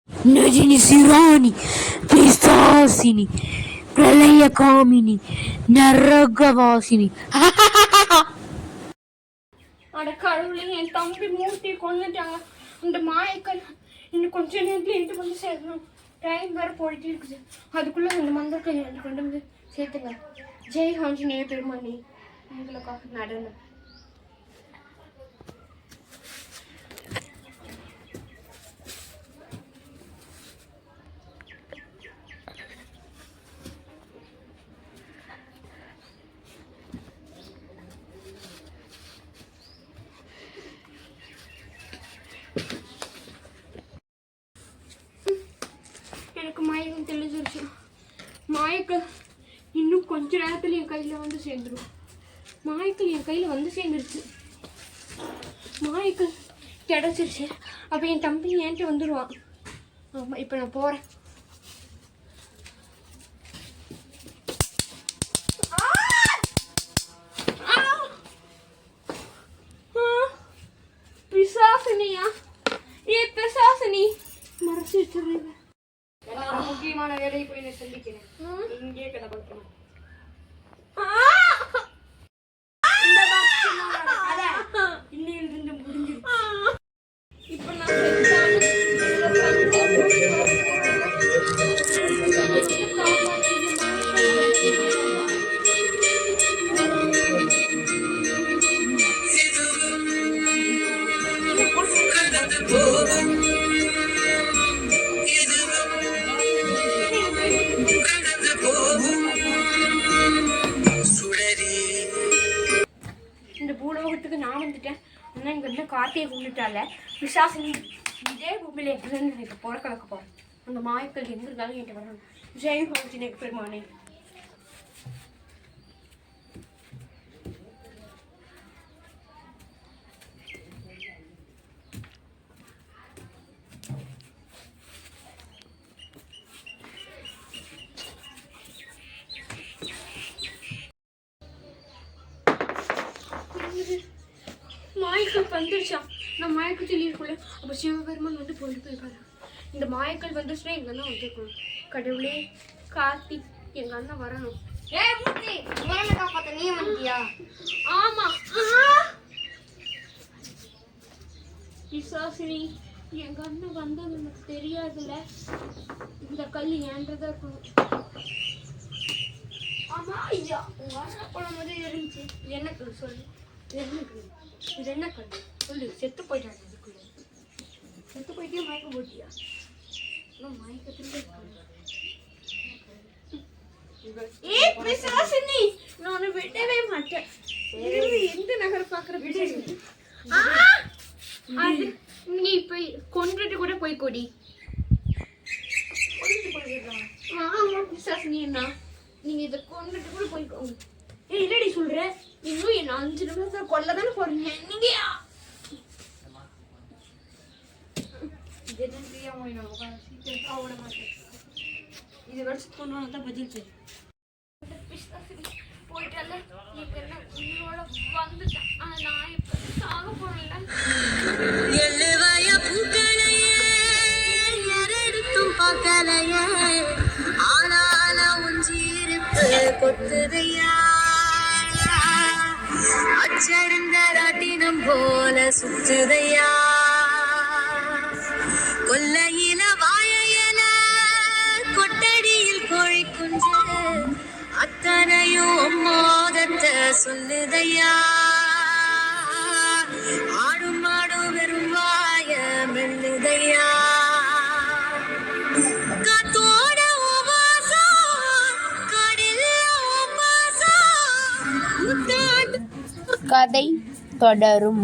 நஜினி சிராணி பிசாசினி பிரளய காமினி நரகவாசினி. அட கடவுளே, என் தம்பி மூர்த்தியை கொண்டுட்டாங்க. அந்த மாயக்கல் இன்னும் கொஞ்ச நேரத்தில் எட்டு வந்து சேர்க்கணும். டைம் வேறு போயிட்டு இருக்குது. அதுக்குள்ளே அந்த மந்திரக்கை எனக்கு கொண்டு வந்து சேர்த்துங்க. ஜெய் ஆஞ்சநேய பெருமானே, உங்களுக்காக நடனம். எனக்கு மயக்கம் தெளிஞ்சிருச்சு. மாயக்கல் இன்னும் கொஞ்ச நேரத்தில் என் கையில் வந்து சேர்ந்துடும். மாயக்கல் என் கையில் வந்து சேர்ந்துருச்சு. மாயக்கல் கிடச்சிருச்சு. அப்போ என் தம்பி என்கிட்ட வந்துடுவான். ஆமாம், இப்போ நான் போகிறேன். பிசாசினியா? பிசாசினி மறைச்சு வச்சிருங்க. முக்கியமான வேலையை போய் நான் சொல்லிக்கிறேன். இங்கே கிடக்கணும். இன்னிலிருந்து முடிஞ்சிருச்சு. இப்ப நான் இந்த பூலோகத்துக்கு நான் வந்துட்டேன். ஆனால் இங்கே வந்து கார்த்திகை கொண்டுட்டால பிசாசினி இதே பூமியில் எங்கிருந்து எனக்கு போற கலக்க போகிறேன். அந்த மாயக்கள் எங்க இருந்தாலும் என்கிட்ட வரணும். ஜெய் ஆஞ்சநேய பெருமானே. மாயக்கல் வந்துருச்சான். நான் மாயக்கல் சொல்லியிருக்கல. அப்போ சிவபெருமான் வந்து போயிட்டு போயிருக்காரு. இந்த மாயக்கல் வந்துச்சுன்னா எங்கள் அண்ணன் வந்துருக்கணும். கடவுளே, கார்த்திக் எங்கள் அண்ணன் வரணும். நீ வந்துட்டியா? ஆமா. பிசாசினி, எங்க அண்ணன் வந்தது எனக்கு தெரியாதுல்ல. இந்த கல் ஏன்றதா இருக்கணும். ஆமா ஐயா, உங்க அண்ணன் போன மாதிரி இருந்துச்சு. என்ன கல் சொல்லு? இது என்ன கல் சொல்லு? செத்து போயிட்டாங்க. இதுக்குள்ள செத்து போயிட்டே மயக்க போட்டியா? மயக்கத்துல பிசாசினி, நான் விடவே மாட்டேன். எந்த நகர் பாக்குற பிசாசினி? நீ போய் கொண்டுட்டு கூட போய் கொடி. ஆமா பிசாசினி, என்ன நீங்க இதை கொண்டுட்டு கூட போய்க்கோங்க. இல்லடி சொல்ற, இன்னும் என்ன 5 நிமிஷத்துல கொல்ல தானே போறீங்க நீங்க. இது வருஷம் கொண்டு தான் பதில் தெரியும். போயிட்டால உயிரோட வந்துட்டேன். நான் இப்ப சாக போறேன்ல. கொத்துதையா அச்சடிந்த ராட்டினம் போல சுத்துதையா கொல்லையில வாழையல கொட்டடியில் கோழி குஞ்சு அத்தனையும் மோதத்தை சொல்லுதையா ஆடும் மாடும் வெறும் வாய மெல்லுதையா கதை தொடரும்.